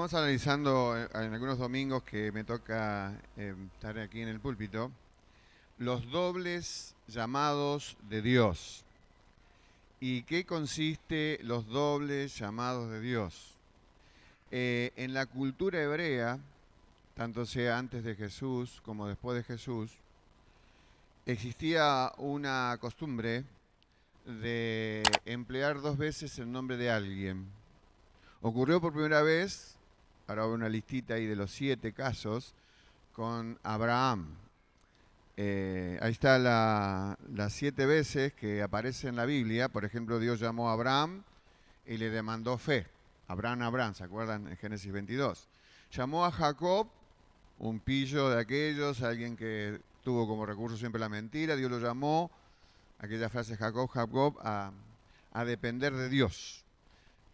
Estamos analizando en algunos domingos que me toca estar aquí en el púlpito, los dobles llamados de Dios. ¿Y qué consiste los dobles llamados de Dios? En la cultura hebrea, tanto sea antes de Jesús como después de Jesús, existía una costumbre de emplear dos veces el nombre de alguien. Ocurrió por primera vez, ahora hago una listita ahí de los 7 casos, con Abraham. Ahí está las 7 veces que aparece en la Biblia. Por ejemplo, Dios llamó a Abraham y le demandó fe. Abraham, ¿se acuerdan? En Génesis 22. Llamó a Jacob, un pillo de aquellos, alguien que tuvo como recurso siempre la mentira. Dios lo llamó, aquella frase Jacob, a depender de Dios.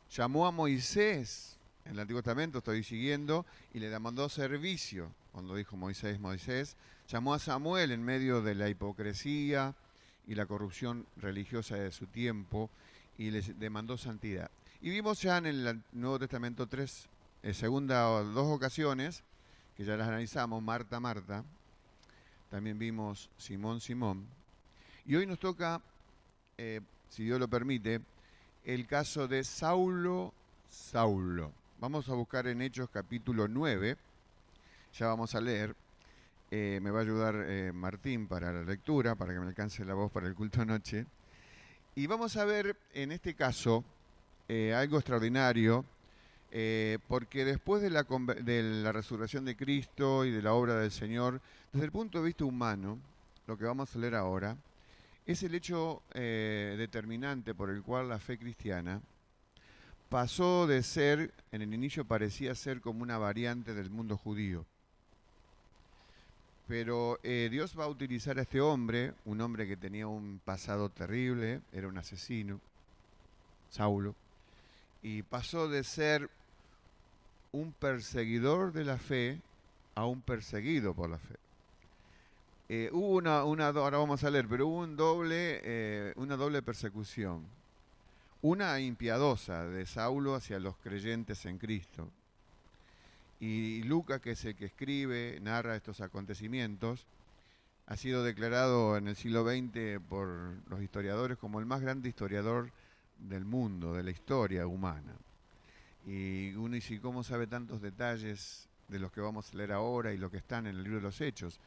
Llamó a Moisés, en el Antiguo Testamento estoy siguiendo, y le demandó servicio. Cuando dijo Moisés, llamó a Samuel en medio de la hipocresía y la corrupción religiosa de su tiempo y les demandó santidad. Y vimos ya en el Nuevo Testamento dos ocasiones, que ya las analizamos, Marta, también vimos Simón. Y hoy nos toca, si Dios lo permite, el caso de Saulo. Vamos a buscar en Hechos capítulo 9, ya vamos a leer. Me va a ayudar Martín para la lectura, para que me alcance la voz para el culto anoche. Y vamos a ver en este caso algo extraordinario, porque después de la resurrección de Cristo y de la obra del Señor, desde el punto de vista humano, lo que vamos a leer ahora, es el hecho determinante por el cual la fe cristiana pasó de ser, en el inicio parecía ser como una variante del mundo judío. Pero Dios va a utilizar a este hombre, un hombre que tenía un pasado terrible, era un asesino, Saulo, y pasó de ser un perseguidor de la fe a un perseguido por la fe. Hubo ahora vamos a leer, pero hubo una doble persecución. Una impiadosa de Saulo hacia los creyentes en Cristo. Y Lucas, que es el que escribe, narra estos acontecimientos, ha sido declarado en el siglo XX por los historiadores como el más grande historiador del mundo, de la historia humana. Y uno dice, ¿cómo sabe tantos detalles de los que vamos a leer ahora y lo que están en el libro de los Hechos?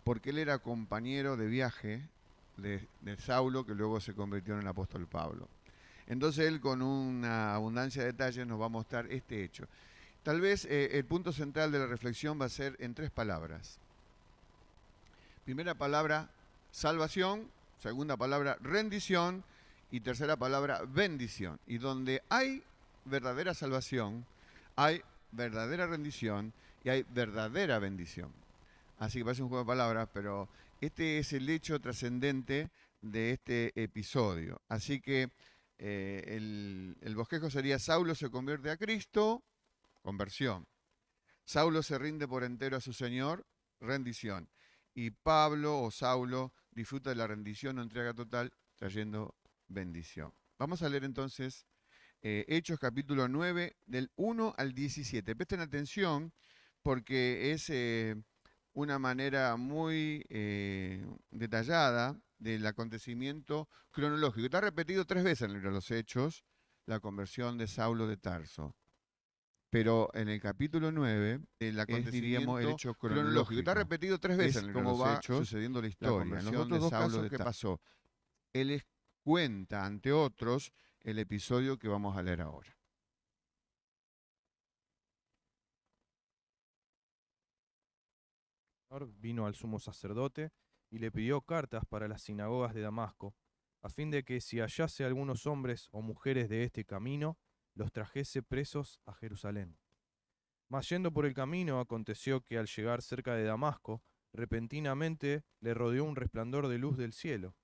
Porque él era compañero de viaje de Saulo, que luego se convirtió en el apóstol Pablo. Entonces él, con una abundancia de detalles, nos va a mostrar este hecho. Tal vez el punto central de la reflexión va a ser en 3 palabras. Primera palabra, salvación. Segunda palabra, rendición. Y tercera palabra, bendición. Y donde hay verdadera salvación, hay verdadera rendición y hay verdadera bendición. Así que parece un juego de palabras, pero este es el hecho trascendente de este episodio. Así que el bosquejo sería: Saulo se convierte a Cristo, conversión. Saulo se rinde por entero a su Señor, rendición. Y Pablo o Saulo disfruta de la rendición o entrega total, trayendo bendición. Vamos a leer entonces Hechos capítulo 9, del 1 al 17. Presten atención porque es una manera muy detallada del acontecimiento cronológico. Está repetido 3 veces en el libro de los Hechos, la conversión de Saulo de Tarso. Pero en el capítulo 9 es, diríamos, el hecho cronológico. Está repetido 3 veces en el libro de los Hechos, sucediendo la historia. En los otros 2 casos, ¿qué pasó? Él les cuenta ante otros el episodio que vamos a leer ahora. Vino al sumo sacerdote y le pidió cartas para las sinagogas de Damasco, a fin de que si hallase algunos hombres o mujeres de este camino, los trajese presos a Jerusalén. Mas yendo por el camino, aconteció que al llegar cerca de Damasco, repentinamente le rodeó un resplandor de luz del cielo,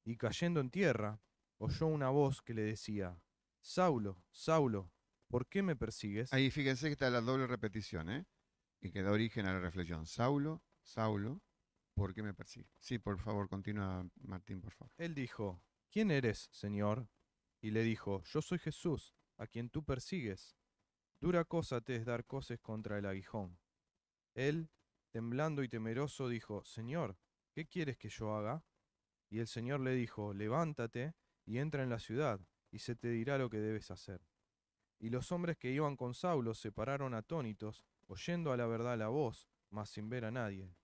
y cayendo en tierra, oyó una voz que le decía: Saulo, Saulo, ¿por qué me persigues? Ahí fíjense que está la doble repetición, y que da origen a la reflexión. Saulo, ¿por qué me persigue? Sí, por favor, continúa Martín, por favor. Él dijo: ¿Quién eres, Señor? Y le dijo: Yo soy Jesús, a quien tú persigues. Dura cosa te es dar coces contra el aguijón. Él, temblando y temeroso, dijo, Señor, ¿qué quieres que yo haga? Y el Señor le dijo, levántate y entra en la ciudad, y se te dirá lo que debes hacer. Y los hombres que iban con Saulo se pararon atónitos, oyendo a la verdad la voz, mas sin ver a nadie.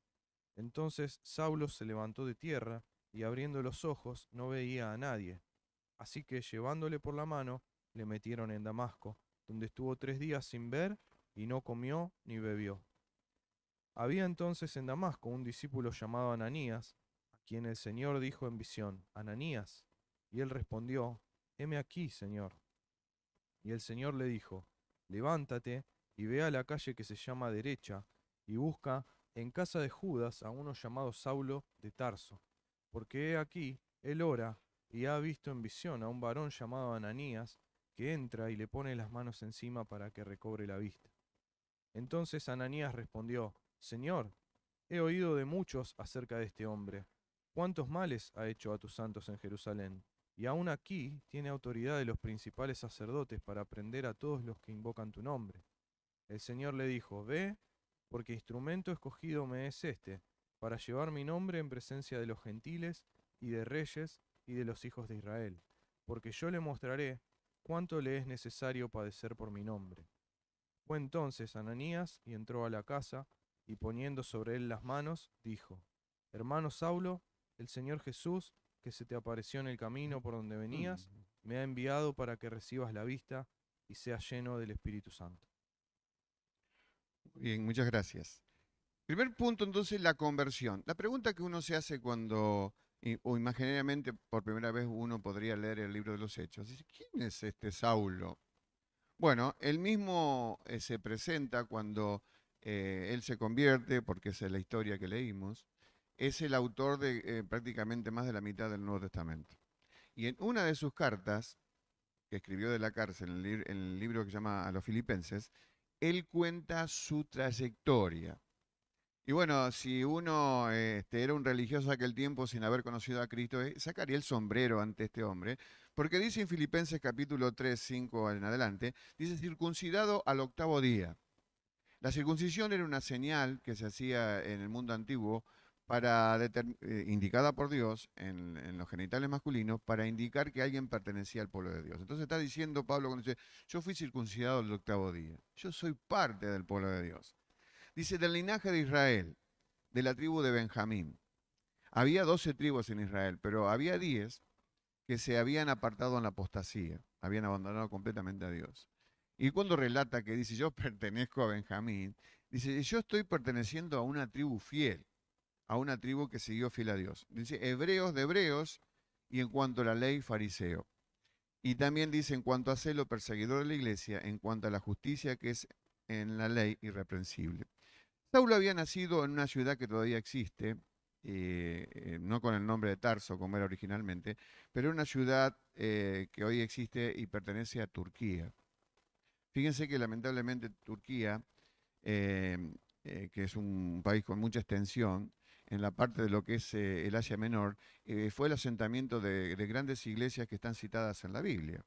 Entonces Saulo se levantó de tierra, y abriendo los ojos no veía a nadie. Así que llevándole por la mano, le metieron en Damasco, donde estuvo 3 días sin ver, y no comió ni bebió. Había entonces en Damasco un discípulo llamado Ananías, a quien el Señor dijo en visión, Ananías. Y él respondió, heme aquí, Señor. Y el Señor le dijo, levántate y ve a la calle que se llama Derecha, y busca en casa de Judas a uno llamado Saulo de Tarso, porque he aquí, él ora, y ha visto en visión a un varón llamado Ananías, que entra y le pone las manos encima para que recobre la vista. Entonces Ananías respondió, Señor, he oído de muchos acerca de este hombre, cuántos males ha hecho a tus santos en Jerusalén, y aún aquí tiene autoridad de los principales sacerdotes para prender a todos los que invocan tu nombre. El Señor le dijo, ve, porque instrumento escogido me es este, para llevar mi nombre en presencia de los gentiles y de reyes y de los hijos de Israel, porque yo le mostraré cuánto le es necesario padecer por mi nombre. Fue entonces Ananías y entró a la casa, y poniendo sobre él las manos, dijo, Hermano Saulo, el Señor Jesús, que se te apareció en el camino por donde venías, me ha enviado para que recibas la vista y seas lleno del Espíritu Santo. Bien, muchas gracias. Primer punto, entonces, la conversión. La pregunta que uno se hace cuando, o imaginariamente por primera vez uno podría leer el libro de los Hechos, dice, ¿quién es este Saulo? Bueno, él mismo se presenta cuando él se convierte, porque esa es la historia que leímos, es el autor de prácticamente más de la mitad del Nuevo Testamento. Y en una de sus cartas, que escribió de la cárcel, en el libro que se llama A los Filipenses, él cuenta su trayectoria. Y bueno, si uno era un religioso aquel tiempo sin haber conocido a Cristo, sacaría el sombrero ante este hombre, porque dice en Filipenses capítulo 3, 5 en adelante, dice circuncidado al 8.º día. La circuncisión era una señal que se hacía en el mundo antiguo indicada por Dios en los genitales masculinos para indicar que alguien pertenecía al pueblo de Dios. Entonces está diciendo Pablo cuando dice, yo fui circuncidado al 8.º día, yo soy parte del pueblo de Dios. Dice, del linaje de Israel, de la tribu de Benjamín. Había 12 tribus en Israel, pero había 10 que se habían apartado en la apostasía, habían abandonado completamente a Dios. Y cuando relata que dice, yo pertenezco a Benjamín, dice, yo estoy perteneciendo a una tribu fiel, a una tribu que siguió fiel a Dios. Dice, hebreos de hebreos, y en cuanto a la ley, fariseo. Y también dice, en cuanto a celo, perseguidor de la iglesia, en cuanto a la justicia que es en la ley, irreprensible. Saulo había nacido en una ciudad que todavía existe, no con el nombre de Tarso como era originalmente, pero una ciudad que hoy existe y pertenece a Turquía. Fíjense que lamentablemente Turquía, eh, que es un país con mucha extensión, en la parte de lo que es el Asia Menor, fue el asentamiento de grandes iglesias que están citadas en la Biblia.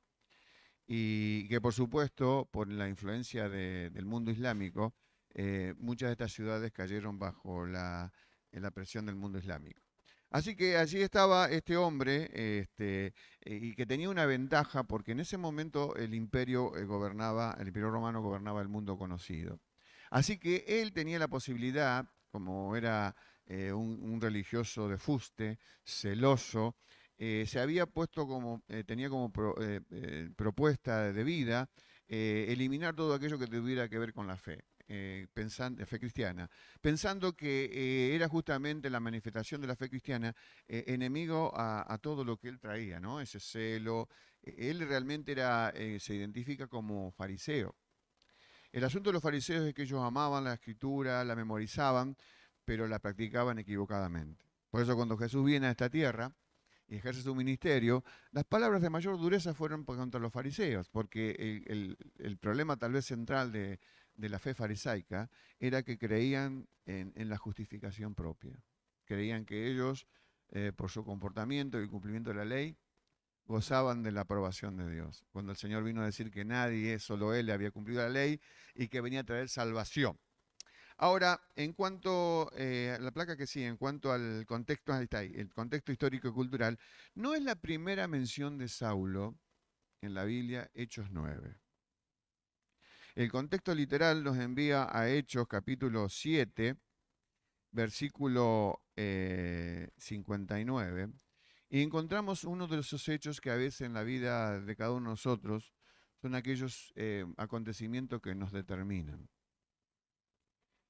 Y que por supuesto, por la influencia del mundo islámico, muchas de estas ciudades cayeron bajo la presión del mundo islámico. Así que allí estaba este hombre y que tenía una ventaja porque en ese momento el imperio el imperio romano gobernaba el mundo conocido. Así que él tenía la posibilidad, como era un religioso de fuste, celoso, se había puesto tenía como propuesta de vida eliminar todo aquello que tuviera que ver con la fe. Fe cristiana, pensando que era justamente la manifestación de la fe cristiana enemigo a todo lo que él traía, ¿no? Ese celo. Él realmente se identifica como fariseo. El asunto de los fariseos es que ellos amaban la escritura, la memorizaban, pero la practicaban equivocadamente. Por eso cuando Jesús viene a esta tierra y ejerce su ministerio, las palabras de mayor dureza fueron contra los fariseos, porque el problema tal vez central de la fe farisaica era que creían en la justificación propia. Creían que ellos, por su comportamiento y el cumplimiento de la ley, gozaban de la aprobación de Dios. Cuando el Señor vino a decir que nadie, solo Él, había cumplido la ley y que venía a traer salvación. Ahora, en cuanto a la placa que sigue, en cuanto al contexto, ahí está ahí, el contexto histórico y cultural, no es la primera mención de Saulo en la Biblia, Hechos 9. El contexto literal nos envía a Hechos capítulo 7, versículo 59, y encontramos uno de esos hechos que a veces en la vida de cada uno de nosotros son aquellos acontecimientos que nos determinan.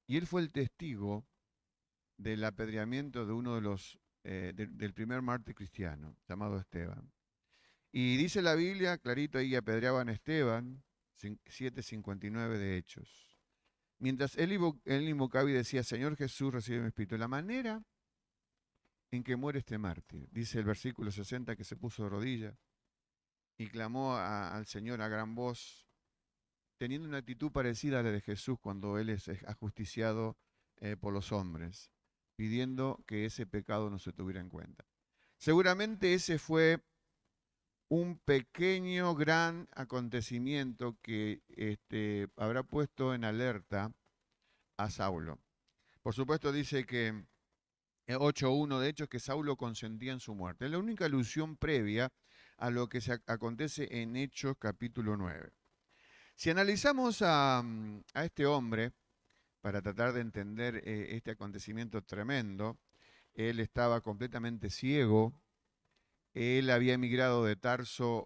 Y él fue el testigo del apedreamiento de uno de los del primer mártir cristiano, llamado Esteban. Y dice la Biblia, clarito ahí, apedreaban a Esteban, 7:59 de Hechos. Mientras él invocaba y decía, Señor Jesús, recibe mi espíritu. La manera en que muere este mártir, dice el versículo 60, que se puso de rodillas y clamó al Señor a gran voz, teniendo una actitud parecida a la de Jesús cuando él es ajusticiado por los hombres, pidiendo que ese pecado no se tuviera en cuenta. Seguramente ese fue un pequeño, gran acontecimiento que habrá puesto en alerta a Saulo. Por supuesto dice que 8:1 de hecho es que Saulo consentía en su muerte. Es la única alusión previa a lo que se acontece en Hechos capítulo 9. Si analizamos a este hombre, para tratar de entender este acontecimiento tremendo, él estaba completamente ciego, él había emigrado de Tarso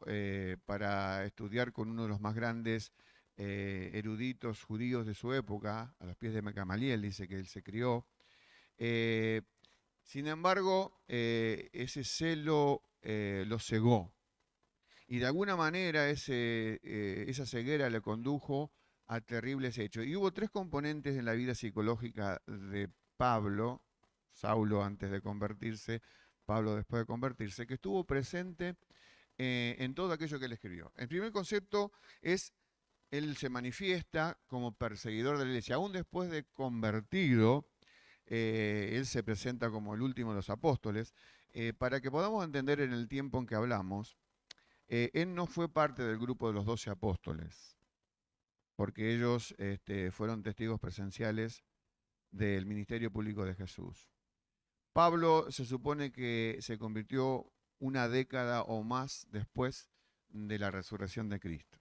para estudiar con uno de los más grandes eruditos judíos de su época, a los pies de Gamaliel, dice que él se crió. Sin embargo, ese celo lo cegó. Y de alguna manera esa ceguera le condujo a terribles hechos. Y hubo tres componentes en la vida psicológica de Pablo, Saulo antes de convertirse, Pablo después de convertirse, que estuvo presente en todo aquello que él escribió. El primer concepto es, él se manifiesta como perseguidor de la iglesia. Aún después de convertido, él se presenta como el último de los apóstoles. Para que podamos entender en el tiempo en que hablamos, él no fue parte del grupo de los 12 apóstoles, porque ellos fueron testigos presenciales del ministerio público de Jesús. Pablo se supone que se convirtió una década o más después de la resurrección de Cristo.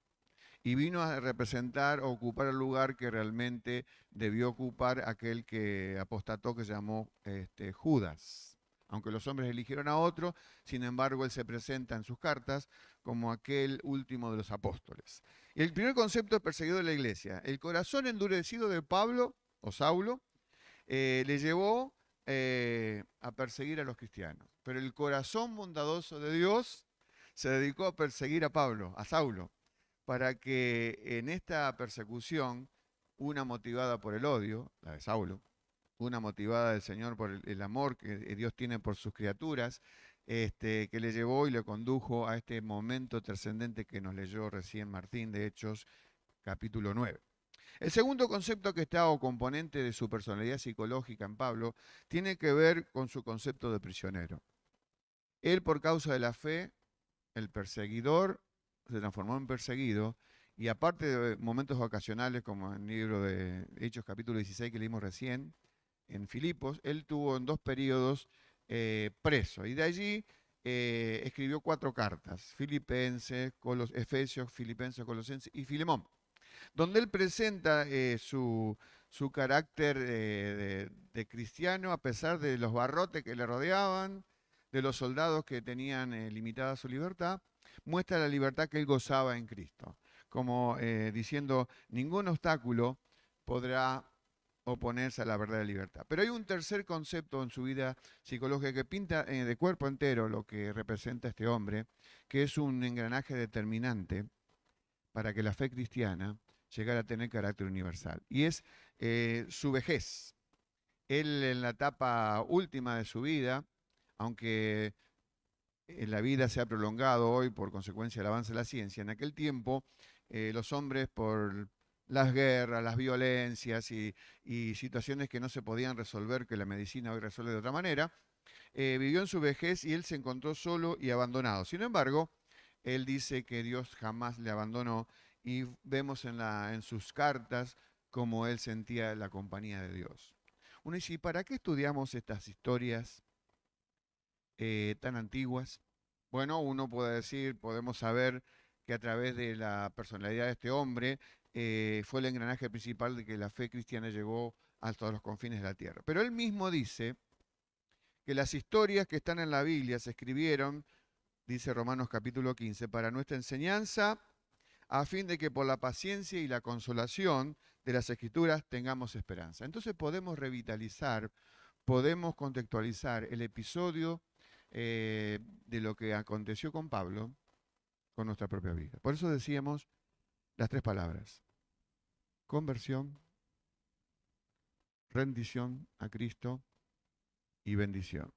Y vino a representar o ocupar el lugar que realmente debió ocupar aquel que apostató, que se llamó Judas. Aunque los hombres eligieron a otro, sin embargo él se presenta en sus cartas como aquel último de los apóstoles. Y el primer concepto es perseguido de la iglesia. El corazón endurecido de Pablo o Saulo le llevó a perseguir a los cristianos. Pero el corazón bondadoso de Dios se dedicó a perseguir a Pablo, a Saulo, para que en esta persecución, una motivada por el odio, la de Saulo, una motivada del Señor por el amor que Dios tiene por sus criaturas, que le llevó y le condujo a este momento trascendente que nos leyó recién Martín de Hechos, capítulo 9. El segundo concepto que está o componente de su personalidad psicológica en Pablo tiene que ver con su concepto de prisionero. Él, por causa de la fe, el perseguidor, se transformó en perseguido, y aparte de momentos ocasionales como en el libro de Hechos capítulo 16 que leímos recién, en Filipos, él tuvo en 2 periodos preso, y de allí escribió 4 cartas, Filipenses, Efesios, Filipenses, Colosenses y Filemón, donde él presenta su carácter de cristiano a pesar de los barrotes que le rodeaban, de los soldados que tenían limitada su libertad, muestra la libertad que él gozaba en Cristo, como diciendo, ningún obstáculo podrá oponerse a la verdadera libertad. Pero hay un tercer concepto en su vida psicológica que pinta de cuerpo entero lo que representa este hombre, que es un engranaje determinante para que la fe cristiana llegara a tener carácter universal. Y es su vejez. Él en la etapa última de su vida, aunque la vida se ha prolongado hoy por consecuencia del avance de la ciencia, en aquel tiempo los hombres por las guerras, las violencias y situaciones que no se podían resolver, que la medicina hoy resuelve de otra manera, vivió en su vejez y él se encontró solo y abandonado. Sin embargo, Él dice que Dios jamás le abandonó y vemos en sus cartas cómo él sentía la compañía de Dios. Uno dice, ¿y para qué estudiamos estas historias tan antiguas? Bueno, uno puede decir, podemos saber que a través de la personalidad de este hombre fue el engranaje principal de que la fe cristiana llegó hasta los confines de la tierra. Pero él mismo dice que las historias que están en la Biblia se escribieron, dice Romanos capítulo 15, para nuestra enseñanza, a fin de que por la paciencia y la consolación de las Escrituras tengamos esperanza. Entonces podemos revitalizar, podemos contextualizar el episodio de lo que aconteció con Pablo con nuestra propia vida. Por eso decíamos las tres palabras: conversión, rendición a Cristo y bendición.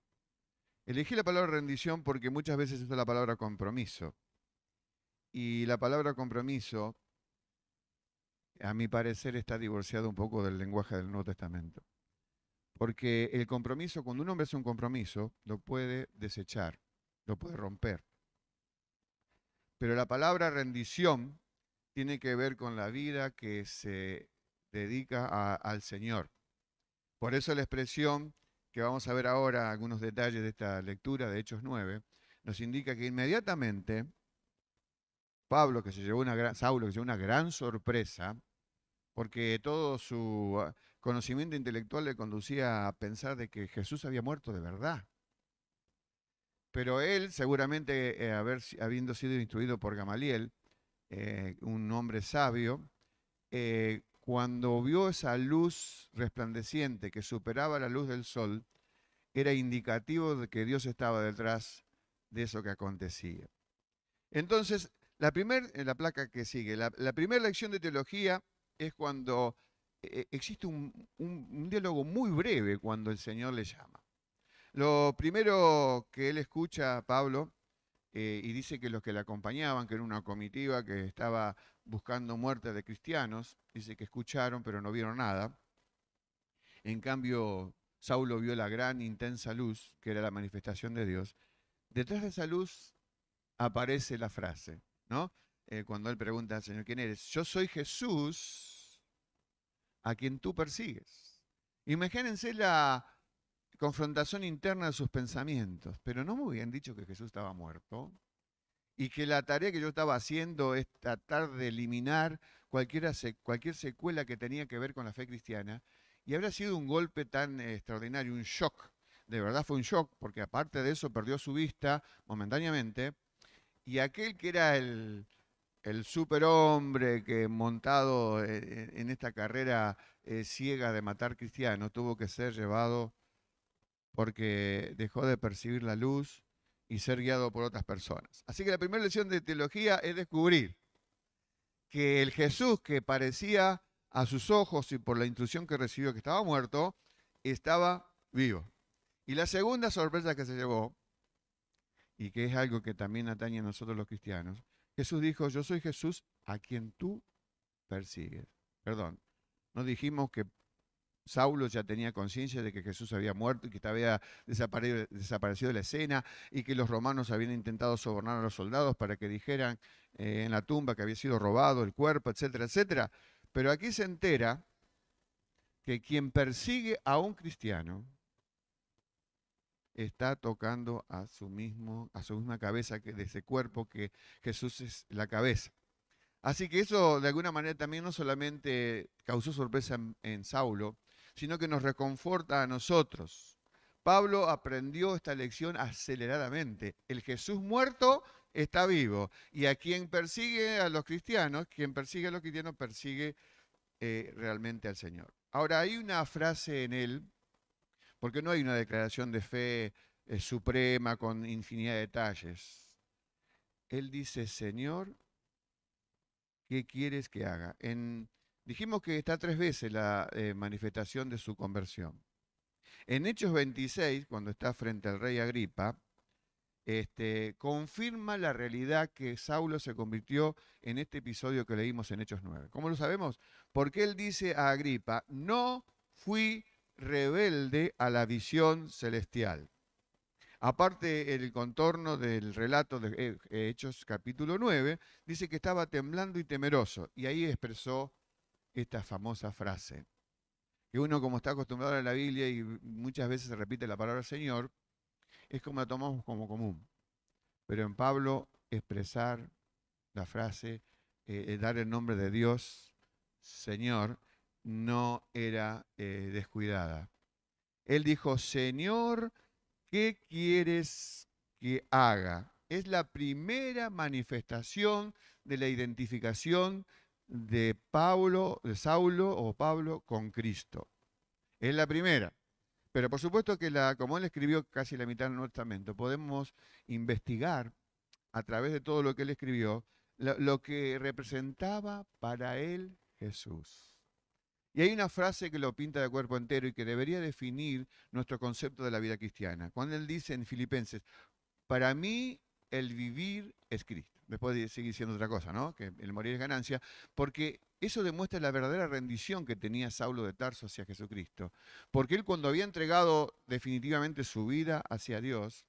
Elegí la palabra rendición porque muchas veces usa la palabra compromiso. Y la palabra compromiso, a mi parecer, está divorciado un poco del lenguaje del Nuevo Testamento. Porque el compromiso, cuando un hombre hace un compromiso, lo puede desechar, lo puede romper. Pero la palabra rendición tiene que ver con la vida que se dedica al Señor. Por eso la expresión que vamos a ver ahora, algunos detalles de esta lectura de Hechos 9, nos indica que inmediatamente Saulo, que se llevó una gran sorpresa, porque todo su conocimiento intelectual le conducía a pensar de que Jesús había muerto de verdad. Pero él, seguramente habiendo sido instruido por Gamaliel, un hombre sabio, cuando vio esa luz resplandeciente que superaba la luz del sol, era indicativo de que Dios estaba detrás de eso que acontecía. Entonces, la placa que sigue, la primera lección de teología es cuando existe un diálogo muy breve cuando el Señor le llama. Lo primero que él escucha a Pablo, y dice que los que le acompañaban, que era una comitiva que estaba buscando muerte de cristianos, dice que escucharon pero no vieron nada. En cambio, Saulo vio la gran intensa luz, que era la manifestación de Dios. Detrás de esa luz aparece la frase, ¿no? Cuando él pregunta al Señor, ¿quién eres? Yo soy Jesús, a quien tú persigues. Imagínense la confrontación interna de sus pensamientos. Pero no me habían dicho que Jesús estaba muerto y que la tarea que yo estaba haciendo es tratar de eliminar cualquier secuela que tenía que ver con la fe cristiana. Y habrá sido un golpe tan extraordinario, un shock. De verdad fue un shock, porque aparte de eso perdió su vista momentáneamente. Y aquel que era el superhombre que montado en esta carrera ciega de matar cristianos tuvo que ser llevado porque dejó de percibir la luz y ser guiado por otras personas. Así que la primera lección de teología es descubrir que el Jesús que parecía a sus ojos y por la instrucción que recibió que estaba muerto, estaba vivo. Y la segunda sorpresa que se llevó, y que es algo que también atañe a nosotros los cristianos, Jesús dijo, yo soy Jesús a quien tú persigues. Perdón, no dijimos que Saulo ya tenía conciencia de que Jesús había muerto y que había desaparecido de la escena y que los romanos habían intentado sobornar a los soldados para que dijeran en la tumba que había sido robado el cuerpo, etcétera, etcétera. Pero aquí se entera que quien persigue a un cristiano está tocando a su misma cabeza, de ese cuerpo que Jesús es la cabeza. Así que eso de alguna manera también no solamente causó sorpresa en Saulo, sino que nos reconforta a nosotros. Pablo aprendió esta lección aceleradamente. El Jesús muerto está vivo. Y a quien persigue a los cristianos, persigue realmente al Señor. Ahora, hay una frase en él, porque no hay una declaración de fe suprema con infinidad de detalles. Él dice, Señor, ¿qué quieres que haga? Dijimos que está 3 veces la manifestación de su conversión. En Hechos 26, cuando está frente al rey Agripa, confirma la realidad que Saulo se convirtió en este episodio que leímos en Hechos 9. ¿Cómo lo sabemos? Porque él dice a Agripa, no fui rebelde a la visión celestial. Aparte, el contorno del relato de Hechos capítulo 9 dice que estaba temblando y temeroso, y ahí expresó esta famosa frase, que uno como está acostumbrado a la Biblia y muchas veces se repite la palabra Señor, es como la tomamos como común. Pero en Pablo expresar la frase, dar el nombre de Dios, Señor, no era descuidada. Él dijo, Señor, ¿qué quieres que haga? Es la primera manifestación de la identificación de Saulo o Pablo con Cristo. Es la primera. Pero por supuesto que como él escribió casi la mitad del Nuevo Testamento, podemos investigar a través de todo lo que él escribió lo que representaba para él Jesús. Y hay una frase que lo pinta de cuerpo entero y que debería definir nuestro concepto de la vida cristiana. Cuando él dice en Filipenses, para mí el vivir es Cristo. Después sigue diciendo otra cosa, ¿no? Que el morir es ganancia, porque eso demuestra la verdadera rendición que tenía Saulo de Tarso hacia Jesucristo. Porque él cuando había entregado definitivamente su vida hacia Dios,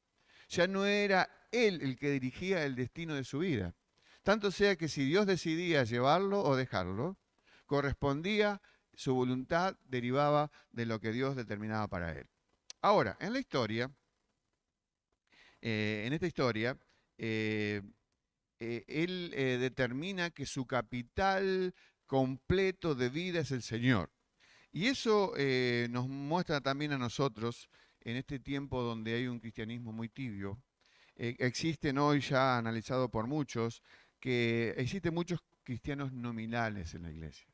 ya no era él el que dirigía el destino de su vida. Tanto sea que si Dios decidía llevarlo o dejarlo, correspondía, su voluntad derivaba de lo que Dios determinaba para él. Ahora, en la historia, en esta historia, eh, él determina que su capital completo de vida es el Señor. Y eso nos muestra también a nosotros, en este tiempo donde hay un cristianismo muy tibio, existen hoy ya analizado por muchos, que existen muchos cristianos nominales en la iglesia.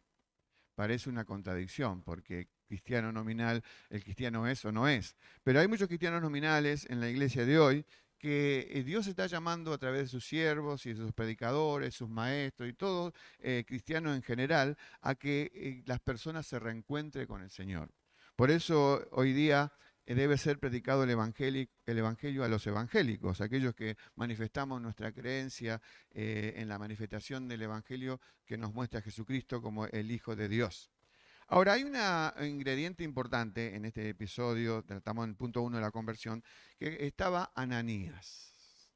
Parece una contradicción, porque cristiano nominal, el cristiano es o no es. Pero hay muchos cristianos nominales en la iglesia de hoy que Dios está llamando a través de sus siervos y de sus predicadores, sus maestros y todos cristianos en general, a que las personas se reencuentren con el Señor. Por eso hoy día debe ser predicado el evangelio a los evangélicos, aquellos que manifestamos nuestra creencia en la manifestación del evangelio que nos muestra a Jesucristo como el Hijo de Dios. Ahora, hay un ingrediente importante en este episodio, tratamos en el punto 1 de la conversión, que estaba Ananías.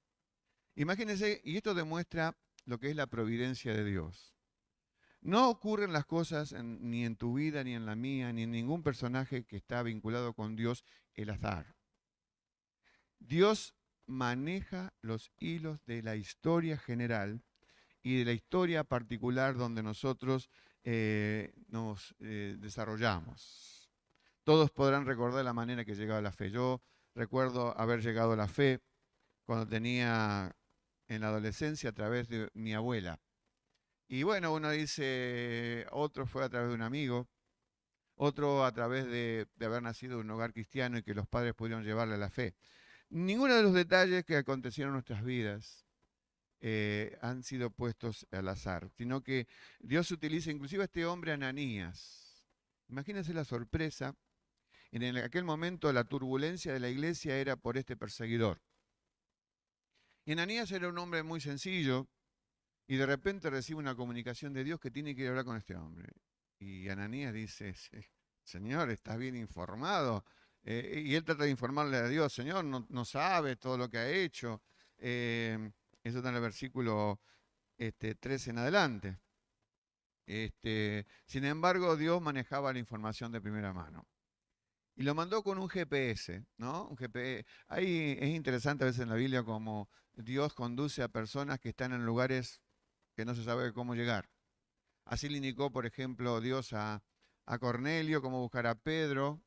Imagínense, y esto demuestra lo que es la providencia de Dios. No ocurren las cosas ni en tu vida, ni en la mía, ni en ningún personaje que está vinculado con Dios, el azar. Dios maneja los hilos de la historia general y de la historia particular donde nosotros nos desarrollamos. Todos podrán recordar la manera que llegaba la fe. Yo recuerdo haber llegado a la fe cuando tenía en la adolescencia a través de mi abuela. Y bueno, uno dice, otro fue a través de un amigo, otro a través de haber nacido en un hogar cristiano y que los padres pudieron llevarle a la fe. Ninguno de los detalles que acontecieron en nuestras vidas han sido puestos al azar, sino que Dios utiliza inclusive a este hombre Ananías. Imagínense la sorpresa. En aquel momento la turbulencia de la iglesia era por este perseguidor. Y Ananías era un hombre muy sencillo y de repente recibe una comunicación de Dios que tiene que ir a hablar con este hombre. Y Ananías dice, Señor, ¿estás bien informado? Y él trata de informarle a Dios, Señor, no sabe todo lo que ha hecho. Eso está en el versículo 3 en adelante. Sin embargo, Dios manejaba la información de primera mano. Y lo mandó con un GPS, ¿no? Un GPS. Ahí es interesante a veces en la Biblia cómo Dios conduce a personas que están en lugares que no se sabe cómo llegar. Así le indicó, por ejemplo, Dios a Cornelio cómo buscar a Pedro.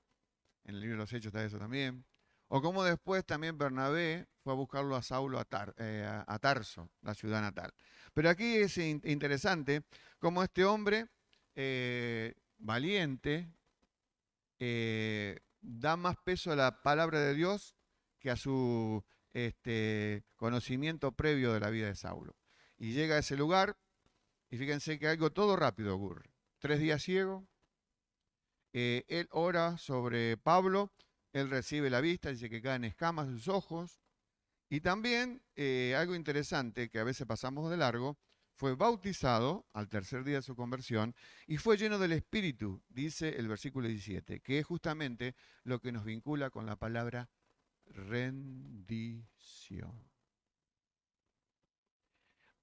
En el libro de los Hechos está eso también. O cómo después también Bernabé fue a buscarlo a Saulo a Tarso, la ciudad natal. Pero aquí es interesante cómo este hombre valiente da más peso a la palabra de Dios que a su conocimiento previo de la vida de Saulo. Y llega a ese lugar y fíjense que algo todo rápido ocurre. 3 días ciego, él ora sobre Pablo, él recibe la vista, dice que caen escamas de sus ojos. Y también algo interesante que a veces pasamos de largo, fue bautizado al tercer día de su conversión y fue lleno del Espíritu, dice el versículo 17, que es justamente lo que nos vincula con la palabra rendición.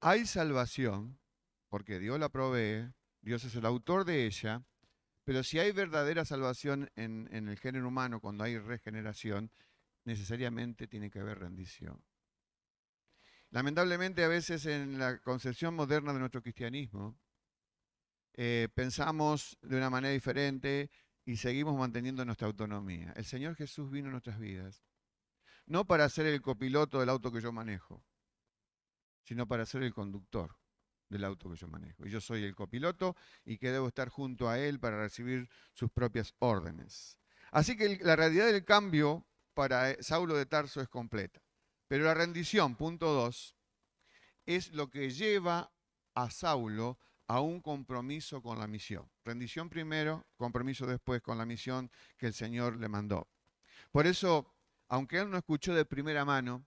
Hay salvación, porque Dios la provee, Dios es el autor de ella, pero si hay verdadera salvación en el género humano, cuando hay regeneración, necesariamente tiene que haber rendición. Lamentablemente a veces en la concepción moderna de nuestro cristianismo, pensamos de una manera diferente y seguimos manteniendo nuestra autonomía. El Señor Jesús vino a nuestras vidas, no para ser el copiloto del auto que yo manejo, sino para ser el conductor del auto que yo manejo. Y yo soy el copiloto y que debo estar junto a él para recibir sus propias órdenes. Así que la realidad del cambio para Saulo de Tarso es completa. Pero la rendición, punto 2, es lo que lleva a Saulo a un compromiso con la misión. Rendición primero, compromiso después con la misión que el Señor le mandó. Por eso, aunque él no escuchó de primera mano,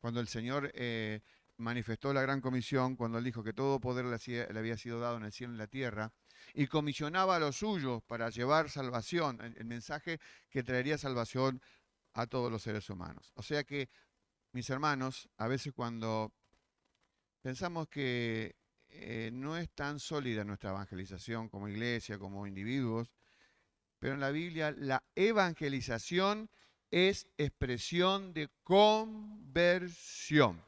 cuando el Señor manifestó la gran comisión, cuando él dijo que todo poder le había sido dado en el cielo y en la tierra, y comisionaba a los suyos para llevar salvación, el mensaje que traería salvación a todos los seres humanos. O sea que, mis hermanos, a veces cuando pensamos que no es tan sólida nuestra evangelización como iglesia, como individuos, pero en la Biblia la evangelización es expresión de conversión.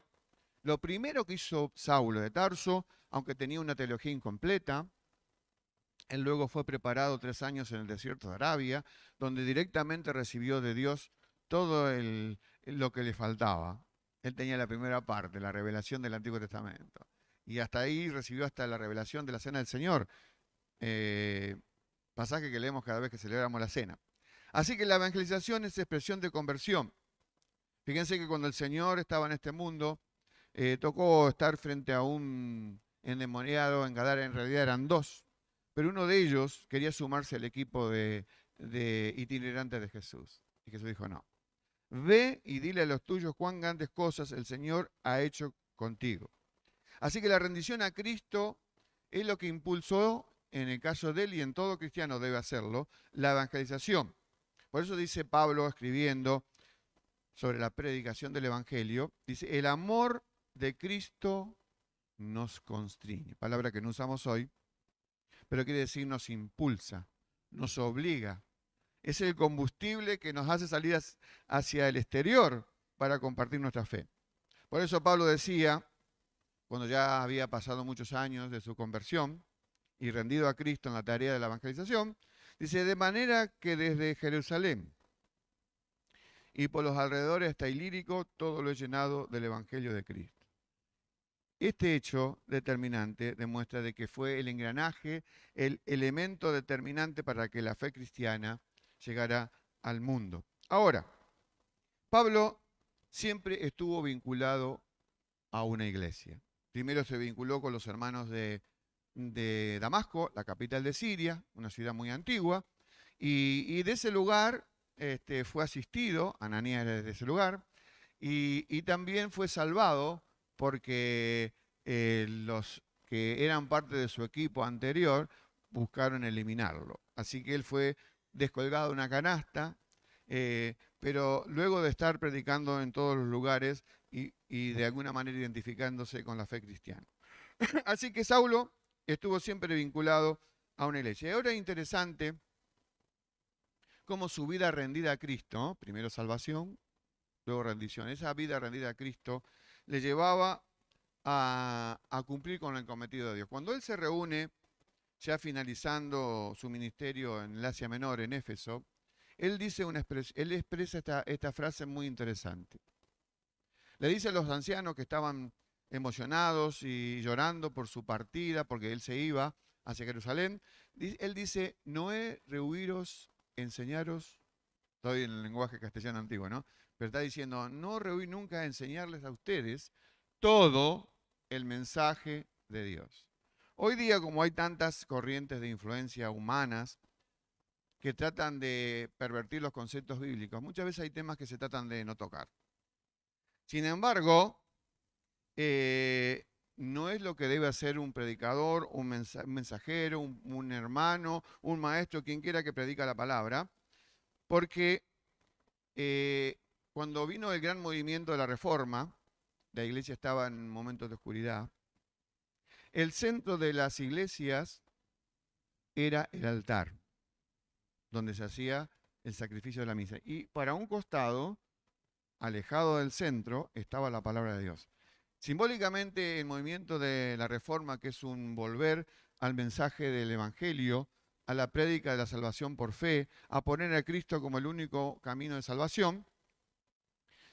Lo primero que hizo Saulo de Tarso, aunque tenía una teología incompleta, él luego fue preparado 3 años en el desierto de Arabia, donde directamente recibió de Dios todo lo que le faltaba. Él tenía la primera parte, la revelación del Antiguo Testamento. Y hasta ahí recibió hasta la revelación de la Cena del Señor, pasaje que leemos cada vez que celebramos la cena. Así que la evangelización es expresión de conversión. Fíjense que cuando el Señor estaba en este mundo, tocó estar frente a un endemoniado en Gadara, en realidad eran 2, pero uno de ellos quería sumarse al equipo de itinerantes de Jesús. Y Jesús dijo, no, ve y dile a los tuyos cuán grandes cosas el Señor ha hecho contigo. Así que la rendición a Cristo es lo que impulsó, en el caso de él y en todo cristiano debe hacerlo, la evangelización. Por eso dice Pablo escribiendo sobre la predicación del Evangelio, dice, el amor de Cristo nos constriñe. Palabra que no usamos hoy, pero quiere decir nos impulsa, nos obliga. Es el combustible que nos hace salir hacia el exterior para compartir nuestra fe. Por eso Pablo decía, cuando ya había pasado muchos años de su conversión y rendido a Cristo en la tarea de la evangelización, dice, de manera que desde Jerusalén y por los alrededores hasta Ilírico, todo lo he llenado del Evangelio de Cristo. Este hecho determinante demuestra de que fue el engranaje, el elemento determinante para que la fe cristiana llegara al mundo. Ahora, Pablo siempre estuvo vinculado a una iglesia. Primero se vinculó con los hermanos de Damasco, la capital de Siria, una ciudad muy antigua, y de ese lugar fue asistido, Ananías era de ese lugar, y también fue salvado porque los que eran parte de su equipo anterior buscaron eliminarlo. Así que él fue descolgado de una canasta, pero luego de estar predicando en todos los lugares y de alguna manera identificándose con la fe cristiana. Así que Saulo estuvo siempre vinculado a una iglesia. Y ahora es interesante cómo su vida rendida a Cristo, ¿no? Primero salvación, luego rendición. Esa vida rendida a Cristo le llevaba a cumplir con el cometido de Dios. Cuando él se reúne, ya finalizando su ministerio en el Asia Menor, en Éfeso, él expresa esta frase muy interesante. Le dice a los ancianos que estaban emocionados y llorando por su partida, porque él se iba hacia Jerusalén, él dice, no he rehuiros, enseñaros, estoy en el lenguaje castellano antiguo, ¿no? Pero está diciendo, no rehuí nunca a enseñarles a ustedes todo el mensaje de Dios. Hoy día, como hay tantas corrientes de influencia humanas que tratan de pervertir los conceptos bíblicos, muchas veces hay temas que se tratan de no tocar. Sin embargo, no es lo que debe hacer un predicador, un mensajero, un hermano, un maestro, quien quiera que predica la palabra, porque cuando vino el gran movimiento de la Reforma, la iglesia estaba en momentos de oscuridad, el centro de las iglesias era el altar, donde se hacía el sacrificio de la misa. Y para un costado, alejado del centro, estaba la palabra de Dios. Simbólicamente, el movimiento de la Reforma, que es un volver al mensaje del Evangelio, a la prédica de la salvación por fe, a poner a Cristo como el único camino de salvación,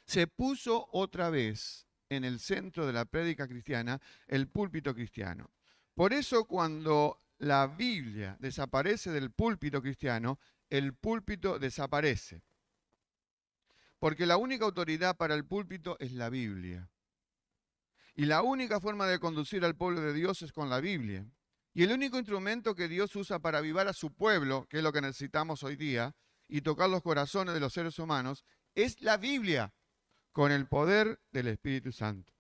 se puso otra vez en el centro de la prédica cristiana el púlpito cristiano. Por eso cuando la Biblia desaparece del púlpito cristiano, el púlpito desaparece. Porque la única autoridad para el púlpito es la Biblia. Y la única forma de conducir al pueblo de Dios es con la Biblia. Y el único instrumento que Dios usa para avivar a su pueblo, que es lo que necesitamos hoy día, y tocar los corazones de los seres humanos, es la Biblia, con el poder del Espíritu Santo.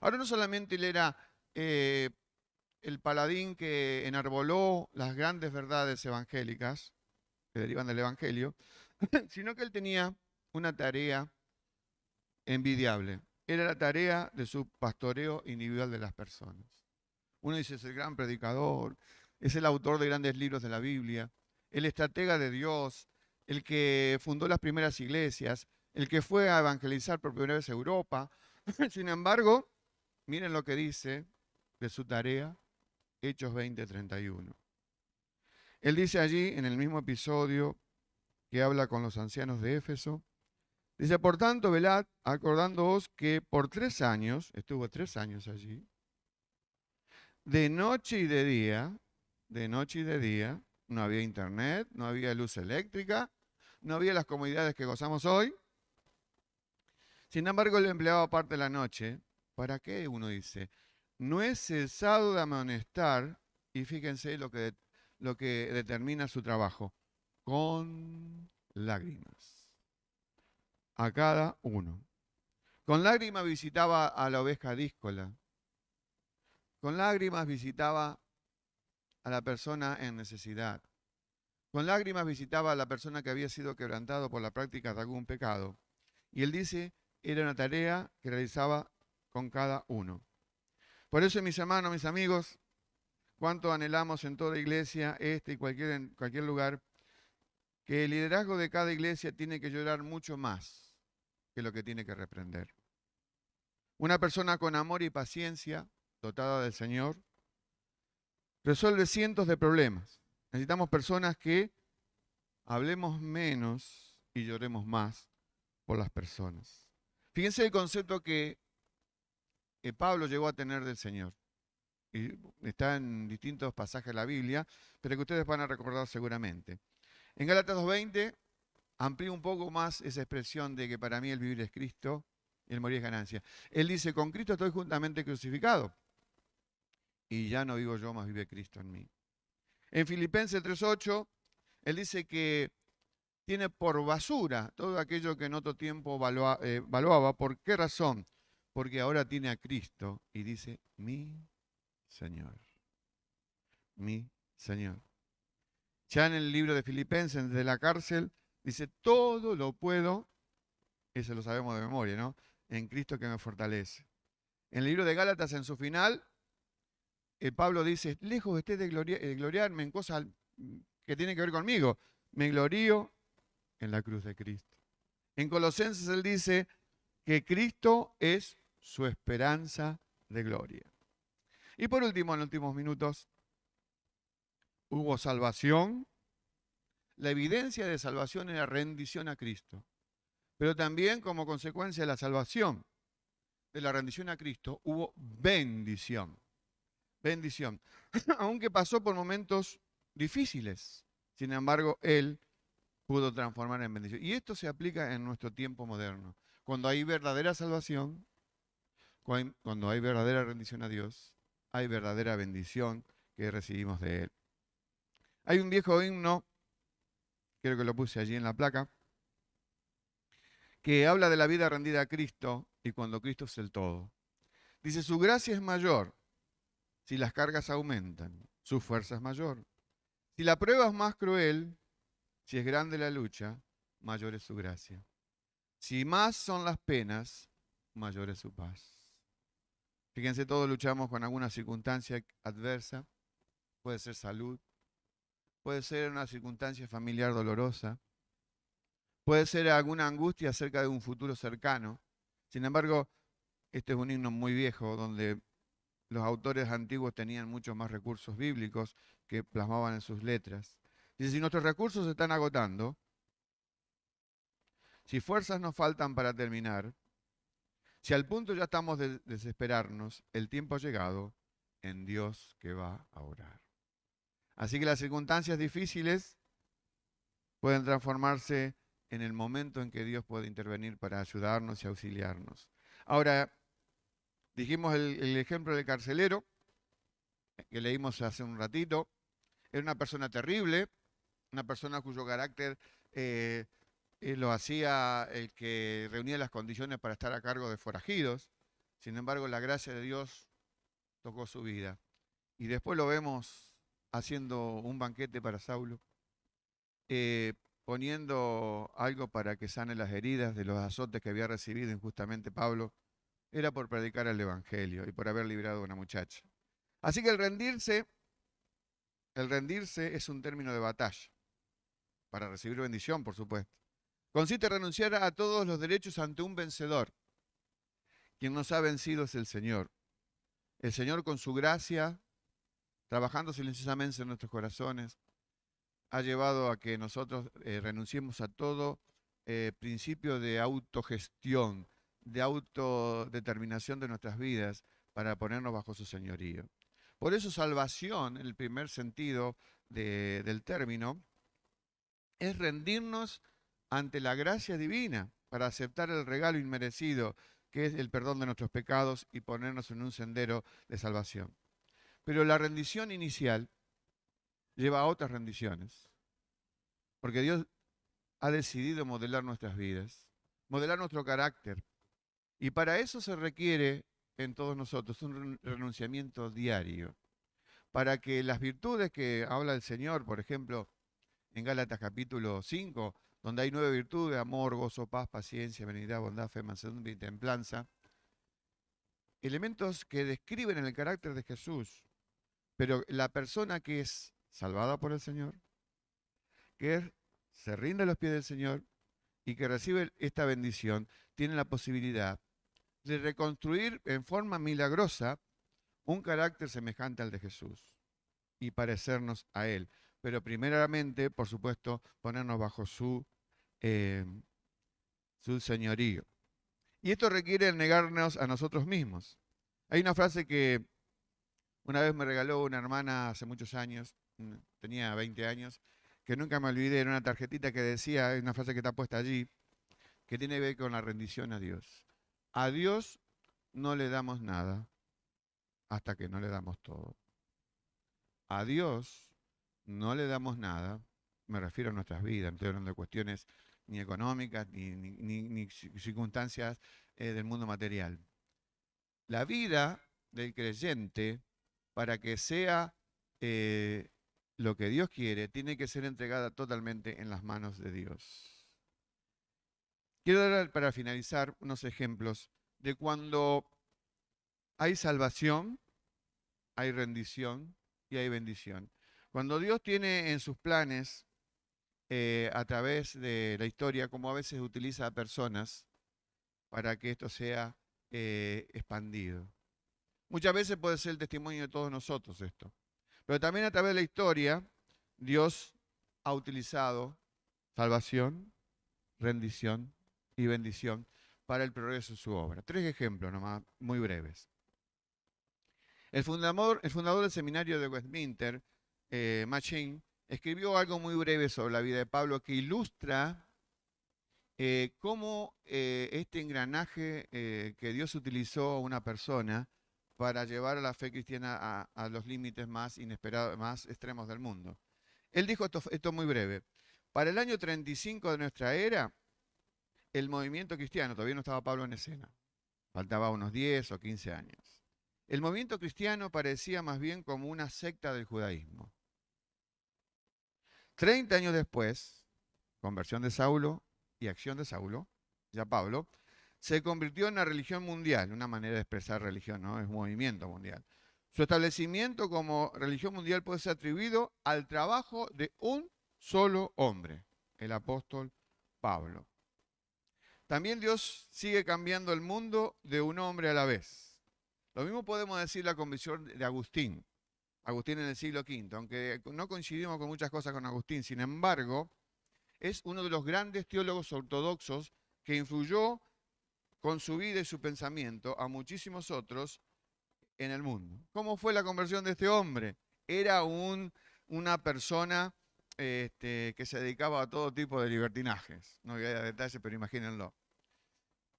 Ahora no solamente él era el paladín que enarboló las grandes verdades evangélicas, que derivan del Evangelio, sino que él tenía una tarea envidiable. Era la tarea de su pastoreo individual de las personas. Uno dice, es el gran predicador, es el autor de grandes libros de la Biblia, el estratega de Dios, el que fundó las primeras iglesias, el que fue a evangelizar por primera vez a Europa. Sin embargo, miren lo que dice de su tarea, Hechos 20:31. Él dice allí, en el mismo episodio que habla con los ancianos de Éfeso, dice, por tanto, velad, acordándoos que por 3 años, estuvo 3 años allí, de noche y de día, no había internet, no había luz eléctrica, no había las comodidades que gozamos hoy. Sin embargo, él empleaba parte de la noche. ¿Para qué? Uno dice, no he cesado de amonestar, y fíjense lo que determina su trabajo, con lágrimas, a cada uno. Con lágrimas visitaba a la oveja díscola. Con lágrimas visitaba a la persona en necesidad. Con lágrimas visitaba a la persona que había sido quebrantado por la práctica de algún pecado. Y él dice, era una tarea que realizaba con cada uno. Por eso, mis hermanos, mis amigos, cuánto anhelamos en toda iglesia, y en cualquier lugar, que el liderazgo de cada iglesia tiene que llorar mucho más que lo que tiene que reprender. Una persona con amor y paciencia, dotada del Señor, resuelve cientos de problemas. Necesitamos personas que hablemos menos y lloremos más por las personas. Fíjense el concepto que Pablo llegó a tener del Señor. Y está en distintos pasajes de la Biblia, pero que ustedes van a recordar seguramente. En Gálatas 2:20 amplía un poco más esa expresión de que para mí el vivir es Cristo y el morir es ganancia. Él dice, con Cristo estoy juntamente crucificado y ya no vivo yo, mas vive Cristo en mí. En Filipenses 3:8, él dice que tiene por basura todo aquello que en otro tiempo valuaba. ¿Por qué razón? Porque ahora tiene a Cristo y dice, mi Señor, mi Señor. Ya en el libro de Filipenses, desde la cárcel, dice, todo lo puedo, eso lo sabemos de memoria, ¿no? En Cristo que me fortalece. En el libro de Gálatas, en su final, Pablo dice, lejos esté de gloriarme en cosas que tienen que ver conmigo, me glorío en la cruz de Cristo. En Colosenses él dice que Cristo es su esperanza de gloria. Y por último, en los últimos minutos, hubo salvación. La evidencia de salvación era rendición a Cristo. Pero también como consecuencia de la salvación, de la rendición a Cristo, hubo bendición. Bendición. Aunque pasó por momentos difíciles, sin embargo, Él pudo transformar en bendición. Y esto se aplica en nuestro tiempo moderno. Cuando hay verdadera salvación, cuando hay verdadera rendición a Dios, hay verdadera bendición que recibimos de Él. Hay un viejo himno, creo que lo puse allí en la placa, que habla de la vida rendida a Cristo y cuando Cristo es el todo. Dice, su gracia es mayor si las cargas aumentan, su fuerza es mayor. Si la prueba es más cruel, si es grande la lucha, mayor es su gracia. Si más son las penas, mayor es su paz. Fíjense, todos luchamos con alguna circunstancia adversa, puede ser salud, puede ser una circunstancia familiar dolorosa, puede ser alguna angustia acerca de un futuro cercano. Sin embargo, este es un himno muy viejo donde los autores antiguos tenían muchos más recursos bíblicos que plasmaban en sus letras. Dice, si nuestros recursos se están agotando, si fuerzas nos faltan para terminar, si al punto ya estamos de desesperarnos, el tiempo ha llegado en Dios que va a orar. Así que las circunstancias difíciles pueden transformarse en el momento en que Dios puede intervenir para ayudarnos y auxiliarnos. Ahora, dijimos el ejemplo del carcelero, que leímos hace un ratito. Era una persona terrible, una persona cuyo carácter lo hacía el que reunía las condiciones para estar a cargo de forajidos. Sin embargo, la gracia de Dios tocó su vida. Y después lo vemos haciendo un banquete para Saulo, poniendo algo para que sane las heridas de los azotes que había recibido injustamente Pablo. Era por predicar el Evangelio y por haber librado a una muchacha. Así que el rendirse es un término de batalla, para recibir bendición, por supuesto. Consiste en renunciar a todos los derechos ante un vencedor. Quien nos ha vencido es el Señor. El Señor, con su gracia, trabajando silenciosamente en nuestros corazones, ha llevado a que nosotros renunciemos a todo principio de autogestión, de autodeterminación de nuestras vidas para ponernos bajo su señorío. Por eso salvación, en el primer sentido del término, es rendirnos ante la gracia divina para aceptar el regalo inmerecido que es el perdón de nuestros pecados y ponernos en un sendero de salvación. Pero la rendición inicial lleva a otras rendiciones, porque Dios ha decidido modelar nuestras vidas, modelar nuestro carácter, y para eso se requiere en todos nosotros un renunciamiento diario, para que las virtudes que habla el Señor, por ejemplo, en Gálatas capítulo 5, donde hay 9 virtudes, amor, gozo, paz, paciencia, benignidad, bondad, fe, mansedumbre y templanza, elementos que describen el carácter de Jesús, pero la persona que es salvada por el Señor, se rinde a los pies del Señor y que recibe esta bendición, tiene la posibilidad de reconstruir en forma milagrosa un carácter semejante al de Jesús y parecernos a Él. Pero primeramente, por supuesto, ponernos bajo su señorío. Y esto requiere negarnos a nosotros mismos. Hay una frase que una vez me regaló una hermana hace muchos años, tenía 20 años, que nunca me olvidé, era una tarjetita que decía, hay una frase que está puesta allí, que tiene que ver con la rendición a Dios. A Dios no le damos nada hasta que no le damos todo. A Dios no le damos nada, me refiero a nuestras vidas, no estoy hablando de cuestiones ni económicas ni circunstancias del mundo material. La vida del creyente, para que sea lo que Dios quiere, tiene que ser entregada totalmente en las manos de Dios. Quiero dar para finalizar unos ejemplos de cuando hay salvación, hay rendición y hay bendición. Cuando Dios tiene en sus planes, a través de la historia, como a veces utiliza a personas para que esto sea expandido. Muchas veces puede ser el testimonio de todos nosotros esto. Pero también a través de la historia, Dios ha utilizado salvación, rendición y bendición para el progreso de su obra. 3 ejemplos nomás, muy breves. El fundador del seminario de Westminster, Machen, escribió algo muy breve sobre la vida de Pablo que ilustra cómo este engranaje que Dios utilizó a una persona para llevar a la fe cristiana a los límites más inesperados, más extremos del mundo. Él dijo esto muy breve. Para el año 35 de nuestra era, el movimiento cristiano, todavía no estaba Pablo en escena, faltaba unos 10 o 15 años. El movimiento cristiano parecía más bien como una secta del judaísmo. 30 años después, conversión de Saulo y acción de Saulo, ya Pablo, se convirtió en una religión mundial, una manera de expresar religión, ¿no? Es un movimiento mundial. Su establecimiento como religión mundial puede ser atribuido al trabajo de un solo hombre, el apóstol Pablo. También Dios sigue cambiando el mundo de un hombre a la vez. Lo mismo podemos decir la convicción de Agustín. Agustín en el siglo V, aunque no coincidimos con muchas cosas con Agustín, sin embargo, es uno de los grandes teólogos ortodoxos que influyó con su vida y su pensamiento a muchísimos otros en el mundo. ¿Cómo fue la conversión de este hombre? Era una persona que se dedicaba a todo tipo de libertinajes. No voy a dar detalles, pero imagínenlo.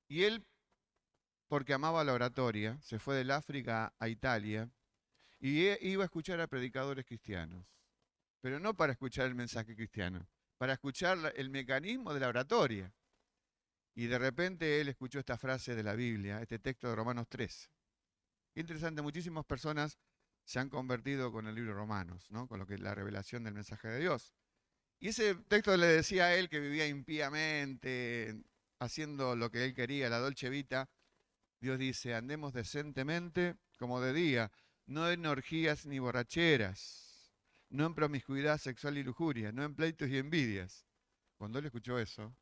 Y él, porque amaba la oratoria, se fue del África a Italia y iba a escuchar a predicadores cristianos. Pero no para escuchar el mensaje cristiano, para escuchar el mecanismo de la oratoria. Y de repente él escuchó esta frase de la Biblia, este texto de Romanos 3. Qué interesante, muchísimas personas se han convertido con el libro de Romanos, ¿no? Con lo que es la revelación del mensaje de Dios. Y ese texto le decía a él que vivía impíamente, haciendo lo que él quería, la dolce vita. Dios dice, andemos decentemente como de día, no en orgías ni borracheras, no en promiscuidad sexual y lujuria, no en pleitos y envidias. Cuando él escuchó eso,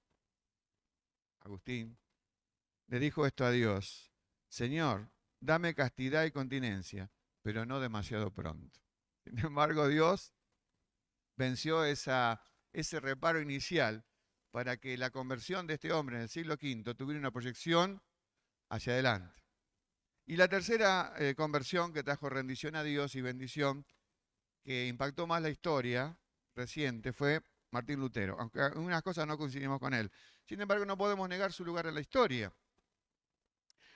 Agustín le dijo esto a Dios, Señor, dame castidad y continencia, pero no demasiado pronto. Sin embargo, Dios venció ese reparo inicial para que la conversión de este hombre en el siglo V tuviera una proyección hacia adelante. Y la tercera conversión que trajo rendición a Dios y bendición, que impactó más la historia reciente, fue Martín Lutero, aunque en unas cosas no coincidimos con él. Sin embargo, no podemos negar su lugar en la historia.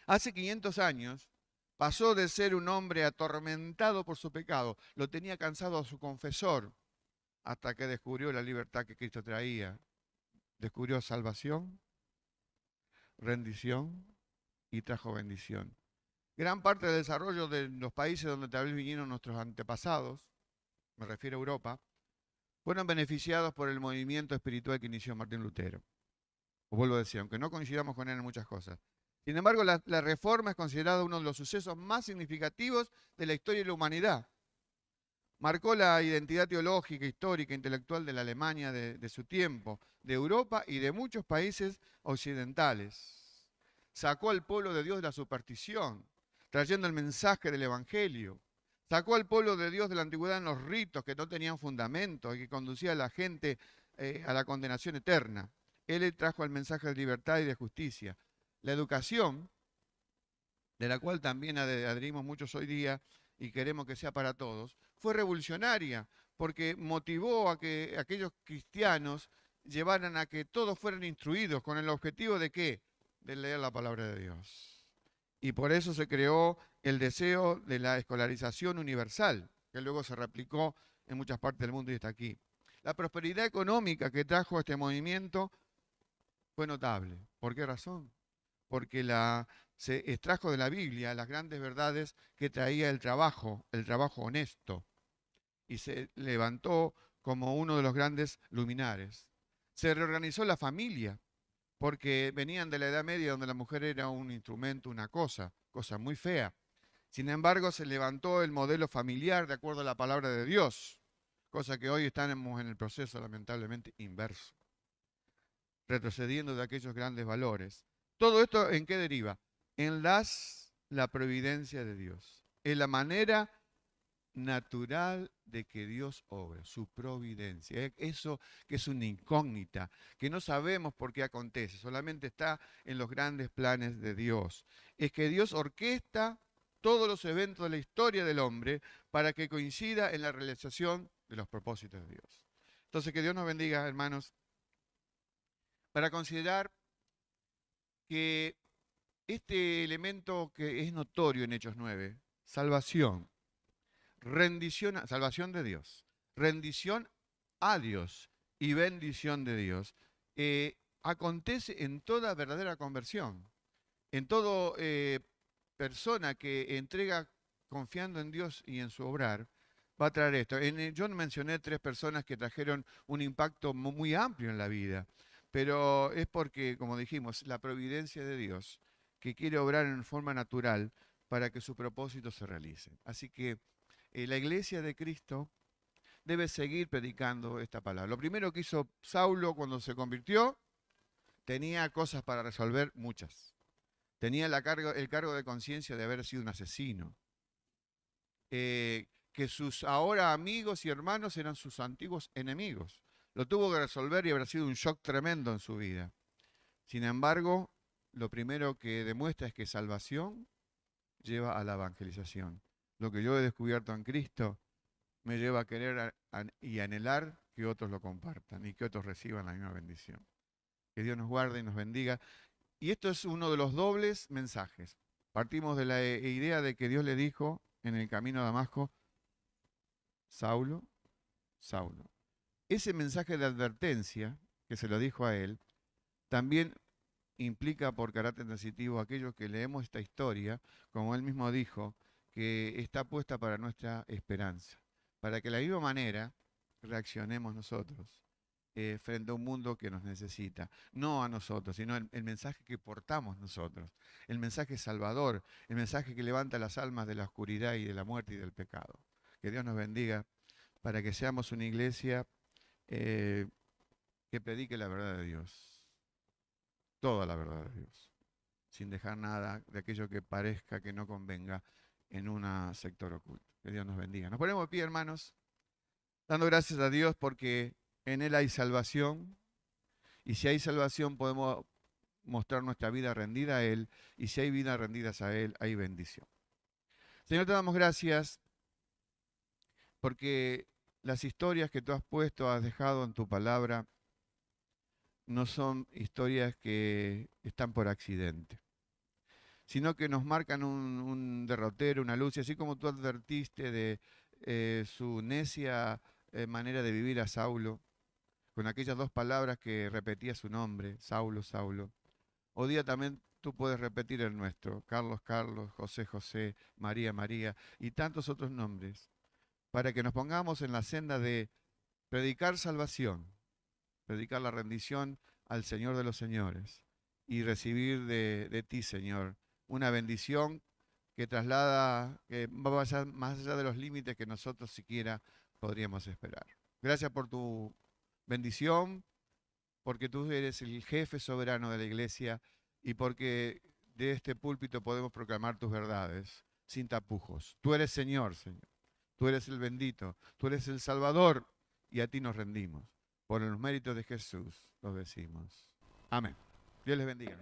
Hace 500 años pasó de ser un hombre atormentado por su pecado, lo tenía cansado a su confesor, hasta que descubrió la libertad que Cristo traía. Descubrió salvación, rendición y trajo bendición. Gran parte del desarrollo de los países donde tal vez vinieron nuestros antepasados, me refiero a Europa, fueron beneficiados por el movimiento espiritual que inició Martín Lutero. Os vuelvo a decir, aunque no coincidamos con él en muchas cosas. Sin embargo, la reforma es considerada uno de los sucesos más significativos de la historia de la humanidad. Marcó la identidad teológica, histórica, intelectual de la Alemania de su tiempo, de Europa y de muchos países occidentales. Sacó al pueblo de Dios de la superstición, trayendo el mensaje del Evangelio. Sacó al pueblo de Dios de la antigüedad en los ritos que no tenían fundamento y que conducía a la gente a la condenación eterna. Él trajo el mensaje de libertad y de justicia. La educación, de la cual también adherimos muchos hoy día y queremos que sea para todos, fue revolucionaria porque motivó a que aquellos cristianos llevaran a que todos fueran instruidos con el objetivo de ¿qué? De leer la palabra de Dios. Y por eso se creó el deseo de la escolarización universal, que luego se replicó en muchas partes del mundo y está aquí. La prosperidad económica que trajo este movimiento fue notable. ¿Por qué razón? Porque se extrajo de la Biblia las grandes verdades que traía el trabajo honesto, y se levantó como uno de los grandes luminares. Se reorganizó la familia, porque venían de la Edad Media donde la mujer era un instrumento, una cosa muy fea. Sin embargo, se levantó el modelo familiar de acuerdo a la palabra de Dios, cosa que hoy estamos en el proceso lamentablemente inverso, retrocediendo de aquellos grandes valores. ¿Todo esto en qué deriva? En la providencia de Dios, en la manera natural de que Dios obra, su providencia. Eso que es una incógnita, que no sabemos por qué acontece, solamente está en los grandes planes de Dios. Es que Dios orquesta todos los eventos de la historia del hombre para que coincida en la realización de los propósitos de Dios. Entonces, que Dios nos bendiga, hermanos, para considerar que este elemento que es notorio en Hechos 9, salvación, salvación de Dios, rendición a Dios y bendición de Dios, acontece en toda verdadera conversión, en toda persona que entrega confiando en Dios y en su obrar, va a traer esto. Yo mencioné 3 personas que trajeron un impacto muy amplio en la vida, pero es porque, como dijimos, la providencia de Dios que quiere obrar en forma natural para que sus propósitos se realicen. Así que la iglesia de Cristo debe seguir predicando esta palabra. Lo primero que hizo Saulo cuando se convirtió, tenía cosas para resolver, muchas. Tenía el cargo de conciencia de haber sido un asesino. Que sus ahora amigos y hermanos eran sus antiguos enemigos. Lo tuvo que resolver y habrá sido un shock tremendo en su vida. Sin embargo, lo primero que demuestra es que salvación lleva a la evangelización. Lo que yo he descubierto en Cristo me lleva a querer y anhelar que otros lo compartan y que otros reciban la misma bendición. Que Dios nos guarde y nos bendiga. Y esto es uno de los dobles mensajes. Partimos de la idea de que Dios le dijo en el camino a Damasco, Saulo, Saulo. Ese mensaje de advertencia que se lo dijo a él, también implica por carácter transitivo aquellos que leemos esta historia, como él mismo dijo, que está puesta para nuestra esperanza, para que de la misma manera reaccionemos nosotros frente a un mundo que nos necesita, no a nosotros, sino el mensaje que portamos nosotros, el mensaje salvador, el mensaje que levanta las almas de la oscuridad y de la muerte y del pecado. Que Dios nos bendiga para que seamos una iglesia que predique la verdad de Dios, toda la verdad de Dios, sin dejar nada de aquello que parezca que no convenga en un sector oculto. Que Dios nos bendiga. Nos ponemos de pie, hermanos, dando gracias a Dios porque en Él hay salvación, y si hay salvación podemos mostrar nuestra vida rendida a Él, y si hay vidas rendidas a Él, hay bendición. Señor, te damos gracias porque las historias que tú has puesto, has dejado en tu palabra, no son historias que están por accidente, sino que nos marcan un derrotero, una luz, y así como tú advertiste de su necia manera de vivir a Saulo, con aquellas dos palabras que repetía su nombre, Saulo, Saulo. Hoy día también tú puedes repetir el nuestro, Carlos, Carlos, José, José, María, María, y tantos otros nombres, para que nos pongamos en la senda de predicar salvación, predicar la rendición al Señor de los señores y recibir de ti, Señor, una bendición que traslada, que va más allá de los límites que nosotros siquiera podríamos esperar. Gracias por tu bendición, porque tú eres el jefe soberano de la iglesia y porque de este púlpito podemos proclamar tus verdades sin tapujos. Tú eres Señor, Señor. Tú eres el bendito, tú eres el Salvador y a ti nos rendimos. Por los méritos de Jesús los decimos. Amén. Dios les bendiga.